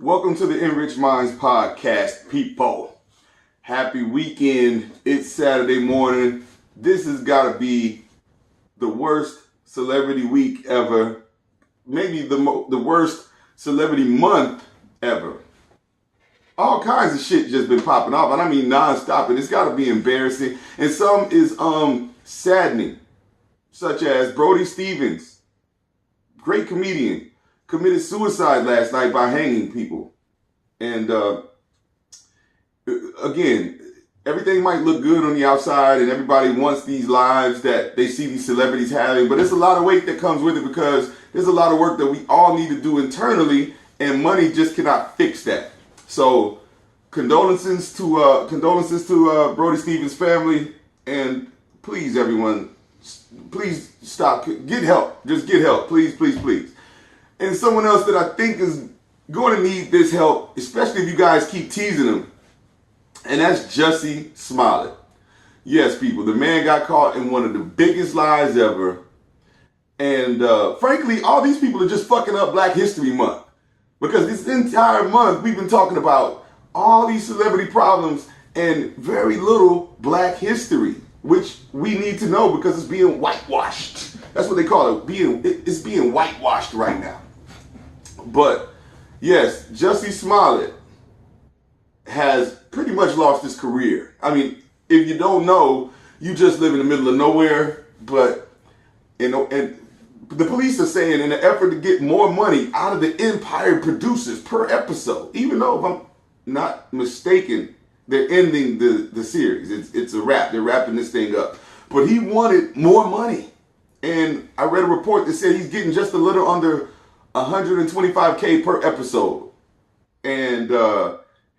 Welcome to the Enriched Minds podcast, people. Happy weekend. It's Saturday morning. This has got to be the worst celebrity week ever. Maybe the worst celebrity month ever. All kinds of shit just been popping off, and I mean non-stop, and it's got to be embarrassing. And some is saddening, such as Brody Stevens, great comedian, committed suicide last night by hanging people. And again, everything might look good on the outside and everybody wants these lives that they see these celebrities having, but there's a lot of weight that comes with it because there's a lot of work that we all need to do internally, and money just cannot fix that. So condolences to Brody Stevens' family, and please everyone, please stop, get help, just get help, please, please, please. And someone else that I think is going to need this help, especially if you guys keep teasing him, and that's Jussie Smollett. Yes, people, the man got caught in one of the biggest lies ever. And frankly, all these people are just fucking up Black History Month. Because this entire month, we've been talking about all these celebrity problems and very little Black history, which we need to know because it's being whitewashed. That's what they call it. It's being whitewashed right now. But yes, Jussie Smollett has pretty much lost his career. I mean, if you don't know, you just live in the middle of nowhere. But and the police are saying in an effort to get more money out of the Empire producers per episode, even though if I'm not mistaken, they're ending the series. It's a wrap. They're wrapping this thing up. But he wanted more money. And I read a report that said he's getting just a little under $125K per episode. And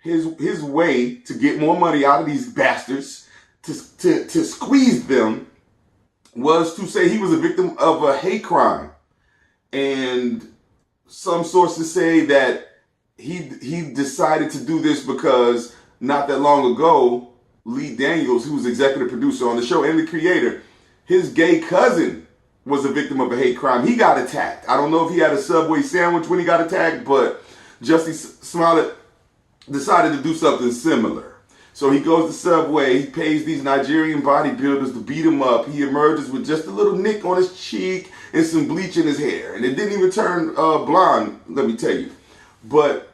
his way to get more money out of these bastards, to squeeze them, was to say he was a victim of a hate crime. And some sources say that he decided to do this because not that long ago, Lee Daniels, who was executive producer on the show and the creator, his gay cousin was a victim of a hate crime. He got attacked. I don't know if he had a Subway sandwich when he got attacked, but Jussie Smollett decided to do something similar. So he goes to Subway, he pays these Nigerian bodybuilders to beat him up. He emerges with just a little nick on his cheek and some bleach in his hair. And it didn't even turn blonde, let me tell you. But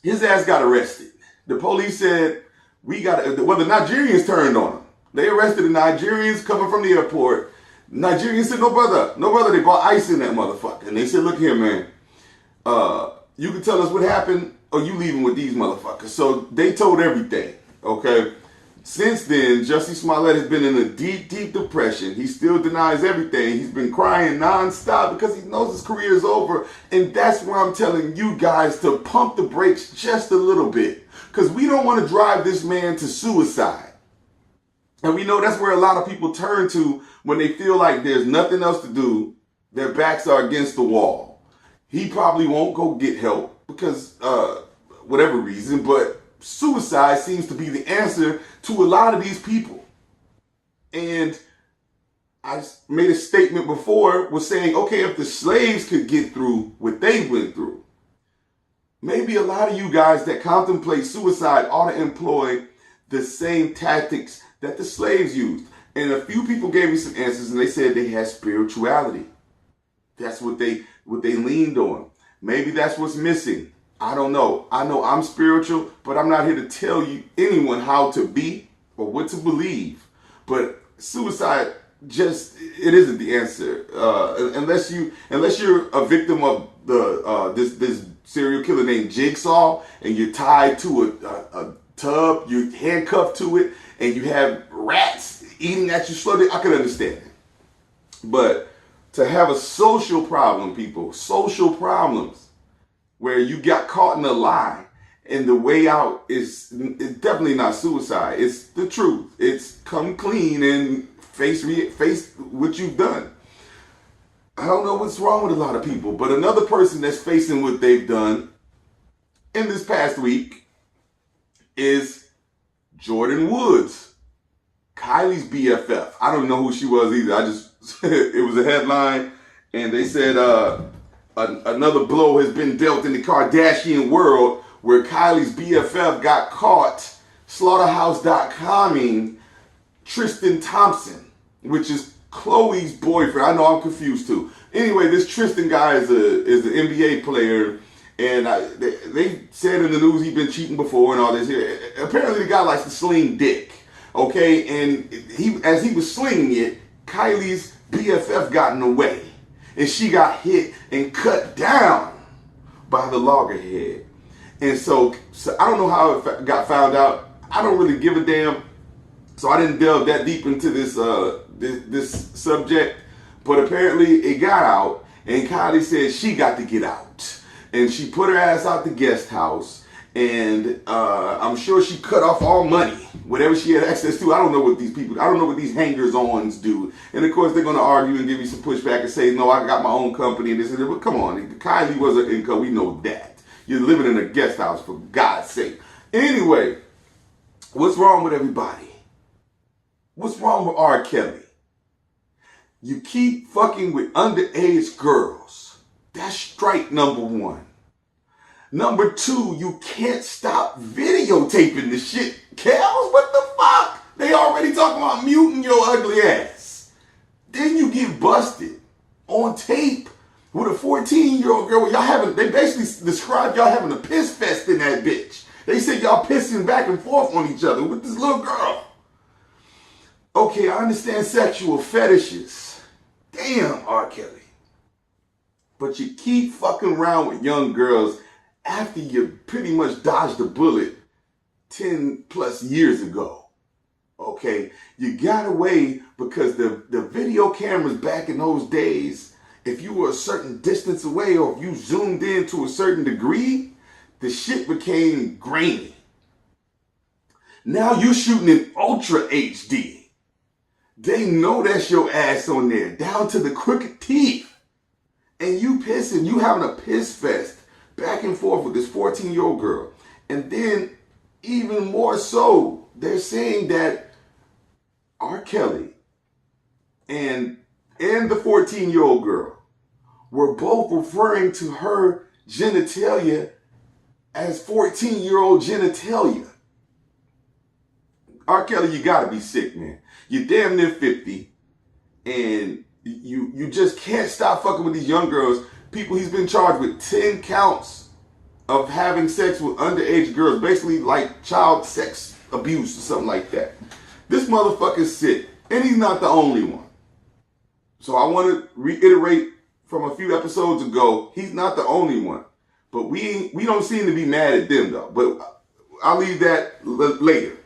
his ass got arrested. The police said, the Nigerians turned on him. They arrested the Nigerians coming from the airport. Nigerians said, no brother, they bought ice in that motherfucker. And they said, look here, man, you can tell us what happened or you leaving with these motherfuckers. So they told everything, okay? Since then, Jussie Smollett has been in a deep, deep depression. He still denies everything. He's been crying nonstop because he knows his career is over. And that's why I'm telling you guys to pump the brakes just a little bit, because we don't want to drive this man to suicide. And we know that's where a lot of people turn to when they feel like there's nothing else to do. Their backs are against the wall. He probably won't go get help because whatever reason, but suicide seems to be the answer to a lot of these people. And I made a statement before was saying, okay, if the slaves could get through what they went through, maybe a lot of you guys that contemplate suicide ought to employ the same tactics that the slaves used. And a few people gave me some answers, and they said they had spirituality. That's what they leaned on. Maybe that's what's missing. I don't know. I know I'm spiritual, but I'm not here to tell you anyone how to be or what to believe. But suicide it isn't the answer. Unless you're a victim of this serial killer named Jigsaw, and you're tied to a tub, you're handcuffed to it, and you have rats eating at you slowly, I can understand it. But to have a social problem, people, social problems, where you got caught in a lie and the way out is definitely not suicide. It's the truth. It's come clean and face what you've done. I don't know what's wrong with a lot of people, but another person that's facing what they've done in this past week is Jordan Woods, Kylie's BFF. I don't know who she was either. It was a headline, and they said another blow has been dealt in the Kardashian world, where Kylie's BFF got caught slaughterhouse.comming Tristan Thompson, which is Chloe's boyfriend. I know I'm confused too. Anyway, this Tristan guy is an NBA player, and they said in the news he's been cheating before and all this. Apparently the guy likes to sling dick. Okay, and as he was slinging it, Kylie's BFF got in the way, and she got hit and cut down by the loggerhead. And so I don't know how it got found out. I don't really give a damn. So I didn't delve that deep into this this subject. But apparently it got out, and Kylie said she got to get out. And she put her ass out the guest house. And I'm sure she cut off all money, whatever she had access to. I don't know what these hangers-ons do. And of course they're going to argue and give you some pushback and say, no, I got my own company and this and that. But come on, Kylie was an income. We know that. You're living in a guest house, for God's sake. Anyway, what's wrong with everybody? What's wrong with R. Kelly? You keep fucking with underage girls. That's strike number one. Number two, you can't stop videotaping the shit. Kels, what the fuck? They already talking about muting your ugly ass. Then you get busted on tape with a 14-year-old girl. They basically described y'all having a piss fest in that bitch. They said y'all pissing back and forth on each other with this little girl. Okay, I understand sexual fetishes. Damn, R. Kelly. But you keep fucking around with young girls after you pretty much dodged a bullet 10 plus years ago. Okay, you got away because the video cameras back in those days, if you were a certain distance away or if you zoomed in to a certain degree, the shit became grainy. Now you shooting in Ultra HD. They know that's your ass on there, down to the crooked teeth. And you pissing, you having a piss fest back and forth with this 14-year-old girl. And then, even more so, they're saying that R. Kelly and the 14-year-old girl were both referring to her genitalia as 14-year-old genitalia. R. Kelly, you gotta be sick, man. You're damn near 50, and you just can't stop fucking with these young girls. People, he's been charged with 10 counts of having sex with underage girls, basically like child sex abuse or something like that. This motherfucker's sick, and he's not the only one. So I want to reiterate from a few episodes ago, he's not the only one. But we don't seem to be mad at them, though. But I'll leave that later.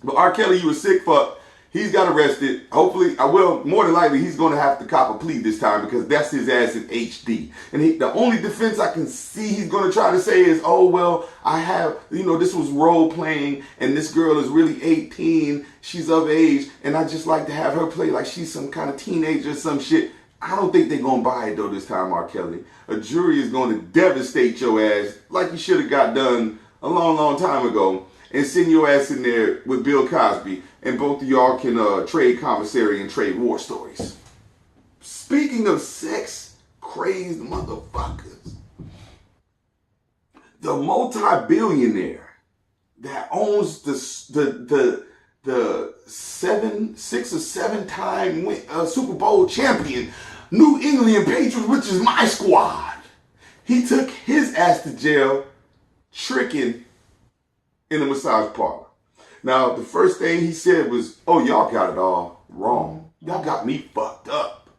But R. Kelly, you a sick fuck. He's got arrested. Hopefully, more than likely, he's going to have to cop a plea this time because that's his ass in HD. And the only defense I can see he's going to try to say is, oh, well, this was role playing and this girl is really 18. She's of age. And I just like to have her play like she's some kind of teenager or some shit. I don't think they're going to buy it, though, this time, R. Kelly. A jury is going to devastate your ass like you should have got done a long, long time ago and send your ass in there with Bill Cosby. And both of y'all can trade commissary and trade war stories. Speaking of sex-crazed motherfuckers, the multi-billionaire that owns the 6 or 7 time Super Bowl champion New England Patriots, which is my squad, he took his ass to jail tricking in a massage parlor. Now, the first thing he said was, oh, y'all got it all wrong. Y'all got me fucked up.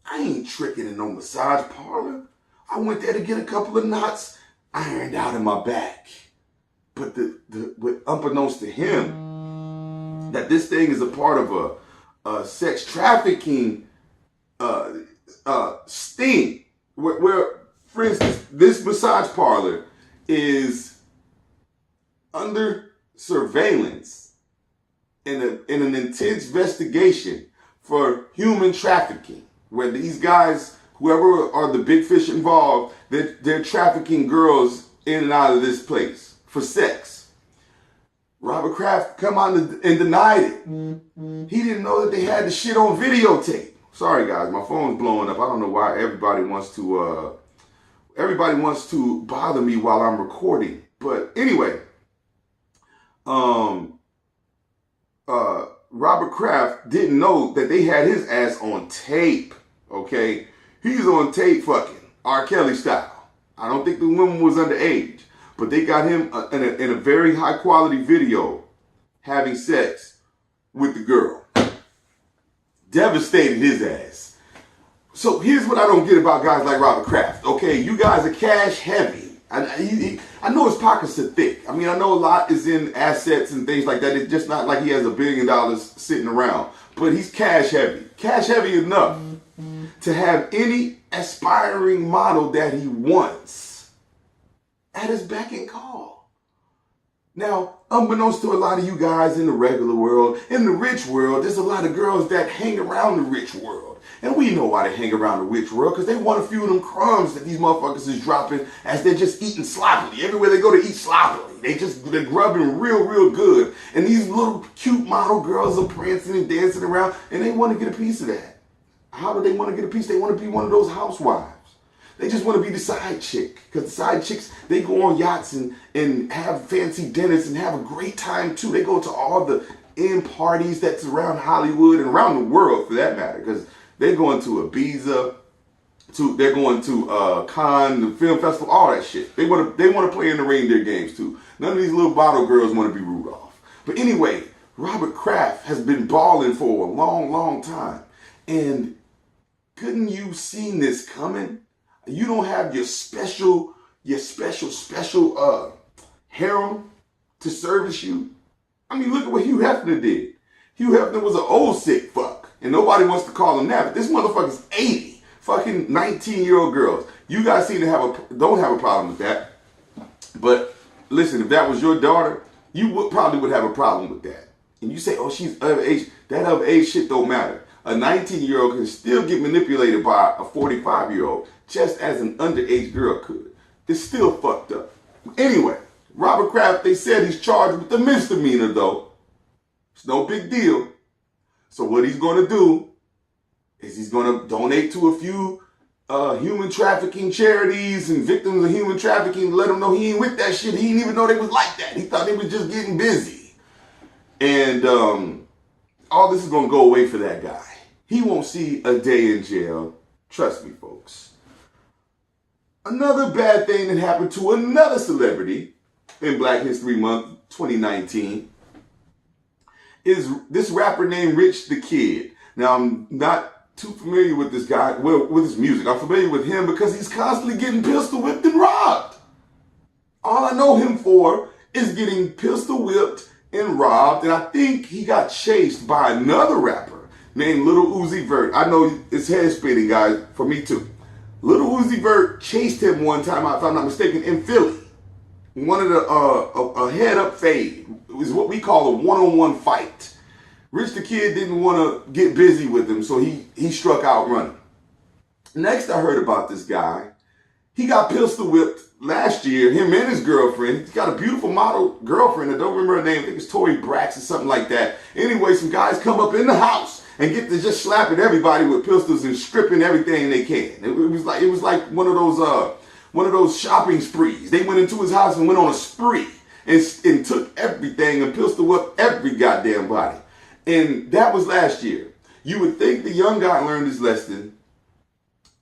I ain't tricking in no massage parlor. I went there to get a couple of knots ironed out in my back. But unbeknownst to him, that this thing is a part of a sex trafficking sting. Where, for instance, this massage parlor is under surveillance in an intense investigation for human trafficking, where these guys, whoever are the big fish involved, they're trafficking girls in and out of this place for sex. Robert Kraft come out and denied it. He didn't know that they had the shit on videotape. Sorry guys, my phone's blowing up. I don't know why everybody wants to bother me while I'm recording. But anyway, Robert Kraft didn't know that they had his ass on tape. Okay, he's on tape fucking R.Kelly style. I don't think the woman was underage, but they got him in a very high quality video having sex with the girl. Devastated his ass. So here's what I don't get about guys like Robert Kraft. Okay, you guys are cash heavy. I know his pockets are thick. I mean, I know a lot is in assets and things like that. It's just not like he has $1 billion sitting around. But he's cash heavy. Cash heavy enough to have any aspiring model that he wants at his beck and call. Now, unbeknownst to a lot of you guys in the regular world, in the rich world, there's a lot of girls that hang around the rich world. And we know why they hang around the rich world, because they want a few of them crumbs that these motherfuckers is dropping as they're just eating sloppily. Everywhere they go to eat sloppily. They're grubbing real good. And these little cute model girls are prancing and dancing around, and they want to get a piece of that. How do they want to get a piece? They want to be one of those housewives. They just want to be the side chick. Because the side chicks, they go on yachts and have fancy dinners and have a great time too. They go to all the parties that's around Hollywood and around the world for that matter. Because they're going to Ibiza, they're going to Cannes, the film festival, all that shit. They want to play in the reindeer games too. None of these little bottle girls want to be Rudolph. But anyway, Robert Kraft has been balling for a long time. And couldn't you seen this coming? You don't have your special harem to service you. I mean, look at what Hugh Hefner did. Hugh Hefner was an old sick fuck, and nobody wants to call him that. But this motherfucker's 80, fucking 19-year-old girls. You guys seem to don't have a problem with that. But listen, if that was your daughter, you probably would have a problem with that. And you say, oh, she's of age. That of age shit don't matter. A 19-year-old can still get manipulated by a 45-year-old. Just as an underage girl could. It's still fucked up. Anyway, Robert Kraft, they said he's charged with a misdemeanor though. It's no big deal. So what he's going to do is he's going to donate to a few human trafficking charities and victims of human trafficking to let them know he ain't with that shit. He didn't even know they was like that. He thought they was just getting busy. And all this is going to go away for that guy. He won't see a day in jail. Trust me, folks. Another bad thing that happened to another celebrity in Black History Month 2019 is this rapper named Rich the Kid. Now, I'm not too familiar with this guy, well, with his music. I'm familiar with him because he's constantly getting pistol whipped and robbed. All I know him for is getting pistol whipped and robbed, and I think he got chased by another rapper named Lil Uzi Vert. I know it's head spinning, guys, for me too. Lil Uzi Vert chased him one time, if I'm not mistaken, in Philly. One of the, a head-up fade. It was what we call a one-on-one fight. Rich the Kid didn't want to get busy with him, so he struck out running. Next I heard about this guy. He got pistol whipped last year, him and his girlfriend. He's got a beautiful model girlfriend. I don't remember her name. I think it's Tory Brax or something like that. Anyway, some guys come up in the house and get to just slapping everybody with pistols and stripping everything they can. It was like one of those shopping sprees. They went into his house and went on a spree and took everything and pistol whipped every goddamn body. And that was last year. You would think the young guy learned his lesson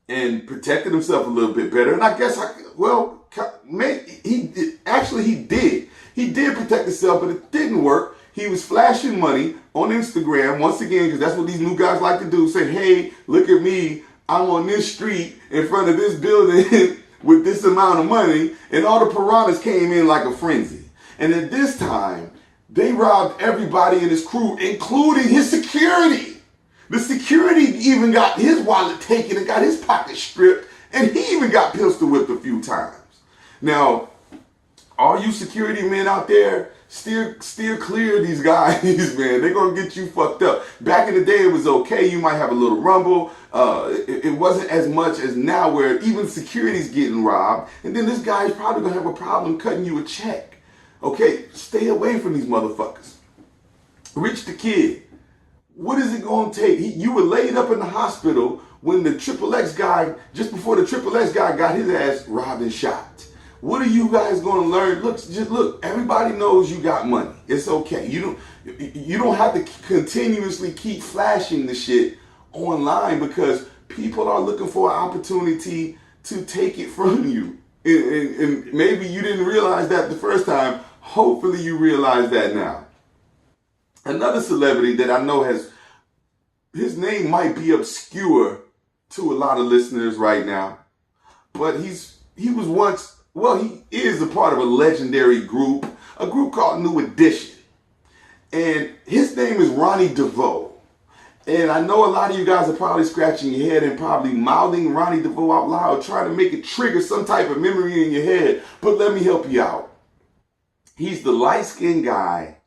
and protected himself a little bit better. And I guess, he did. He did protect himself, but it didn't work. He was flashing money on Instagram, once again, because that's what these new guys like to do. Say, hey, look at me. I'm on this street in front of this building with this amount of money. And all the piranhas came in like a frenzy. And at this time, they robbed everybody in his crew, including his security. The security even got his wallet taken and got his pocket stripped. And he even got pistol whipped a few times. Now, all you security men out there, steer clear of these guys, man. They're going to get you fucked up. Back in the day, it was okay. You might have a little rumble. It wasn't as much as now where even security's getting robbed. And then this guy is probably going to have a problem cutting you a check. Okay, stay away from these motherfuckers. Rich the Kid. What is it going to take? You were laid up in the hospital when the Triple X guy, just before the Triple X guy got his ass robbed and shot. What are you guys going to learn? Look. Everybody knows you got money. It's okay. You don't have to continuously keep flashing the shit online because people are looking for an opportunity to take it from you. And maybe you didn't realize that the first time. Hopefully you realize that now. Another celebrity that I know his name might be obscure to a lot of listeners right now, but he is a part of a legendary group, a group called New Edition. And his name is Ronnie DeVoe. And I know a lot of you guys are probably scratching your head and probably mouthing Ronnie DeVoe out loud, trying to make it trigger some type of memory in your head. But let me help you out. He's the light-skinned guy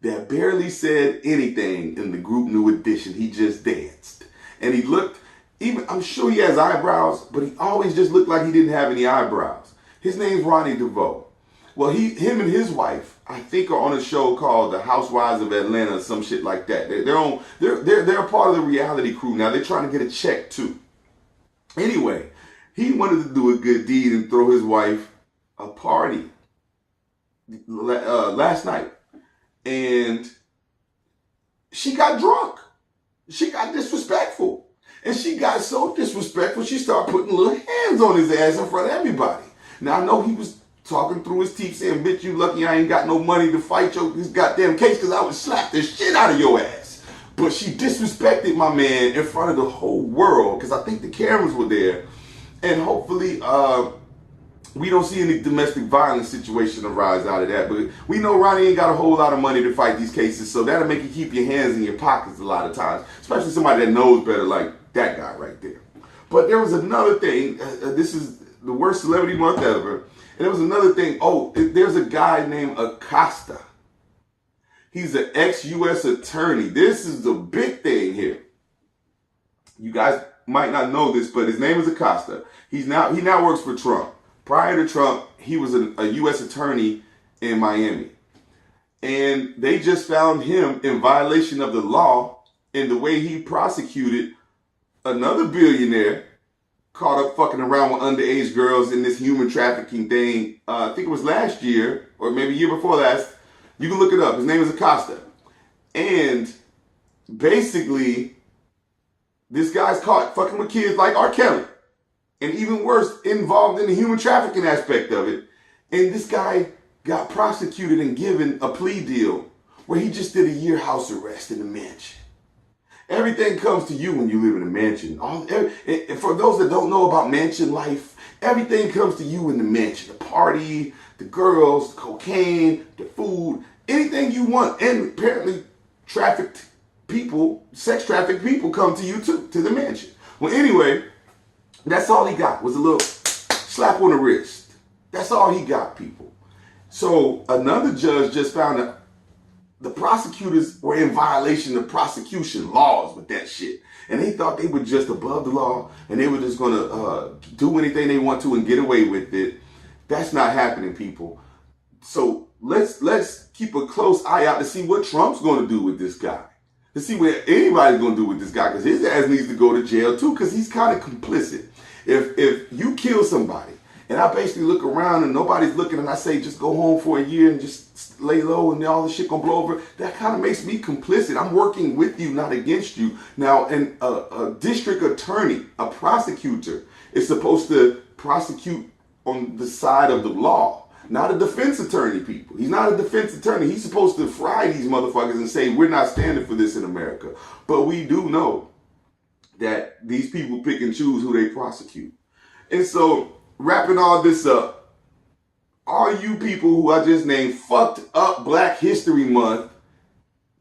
that barely said anything in the group New Edition. He just danced. And he looked, I'm sure he has eyebrows, but he always just looked like he didn't have any eyebrows. His name's Ronnie DeVoe. Well, him and his wife, I think, are on a show called The Housewives of Atlanta, some shit like that. They're a part of the reality crew now. They're trying to get a check too. Anyway, he wanted to do a good deed and throw his wife a party last night. And she got drunk. She got disrespectful. And she got so disrespectful, she started putting little hands on his ass in front of everybody. Now, I know he was talking through his teeth saying, bitch, you lucky I ain't got no money to fight this goddamn case because I would slap the shit out of your ass. But she disrespected my man in front of the whole world because I think the cameras were there. And hopefully, we don't see any domestic violence situation arise out of that. But we know Ronnie ain't got a whole lot of money to fight these cases, so that'll make you keep your hands in your pockets a lot of times, especially somebody that knows better like that guy right there. But there was another thing. This is the worst celebrity month ever. And there was another thing. Oh, there's a guy named Acosta. He's an ex-U.S. attorney. This is the big thing here. You guys might not know this, but his name is Acosta. He now works for Trump. Prior to Trump, he was a U.S. attorney in Miami. And they just found him in violation of the law in the way he prosecuted another billionaire caught up fucking around with underage girls in this human trafficking thing. I think it was last year, or maybe year before last. You can look it up. His name is Acosta. And basically, this guy's caught fucking with kids like R.Kelly. And even worse, involved in the human trafficking aspect of it. And this guy got prosecuted and given a plea deal where he just did a year house arrest in a mansion. Everything comes to you when you live in a mansion. And for those that don't know about mansion life, everything comes to you in the mansion. The party, the girls, the cocaine, the food, anything you want. And apparently trafficked people, sex trafficked people come to you too, to the mansion. Well, anyway, that's all he got was a little slap on the wrist. That's all he got, people. So another judge just found that the prosecutors were in violation of prosecution laws with that shit. And they thought they were just above the law and they were just going to do anything they want to and get away with it. That's not happening, people. So let's keep a close eye out to see what Trump's going to do with this guy. To see what anybody's going to do with this guy, because his ass needs to go to jail too, because he's kind of complicit. If you kill somebody and I basically look around and nobody's looking and I say just go home for a year and just lay low and all this shit gonna blow over, that kind of makes me complicit. I'm working with you, not against you. Now, and a district attorney, a prosecutor, is supposed to prosecute on the side of the law. Not a defense attorney, people. He's not a defense attorney. He's supposed to fry these motherfuckers and say, we're not standing for this in America. But we do know that these people pick and choose who they prosecute. And so, wrapping all this up, all you people who I just named fucked up Black History Month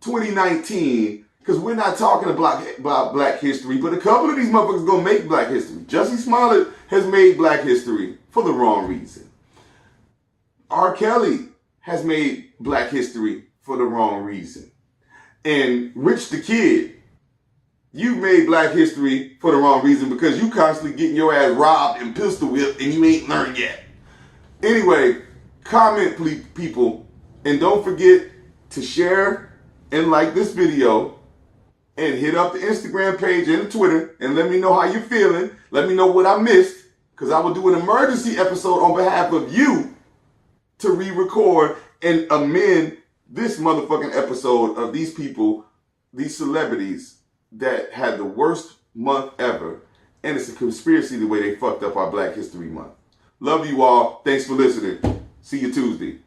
2019, because we're not talking about Black history, but a couple of these motherfuckers gonna make Black history. Jussie Smollett has made Black history for the wrong reason. R.Kelly has made Black history for the wrong reason. And Rich the Kid, you made Black history for the wrong reason because you constantly getting your ass robbed and pistol whipped and you ain't learned yet. Anyway, comment, please, people. And don't forget to share and like this video. and hit up the Instagram page and the Twitter and let me know how you're feeling. Let me know what I missed, because I will do an emergency episode on behalf of you to re-record and amend this motherfucking episode of these people, these celebrities that had the worst month ever. And it's a conspiracy the way they fucked up our Black History Month. Love you all. Thanks for listening. See you Tuesday.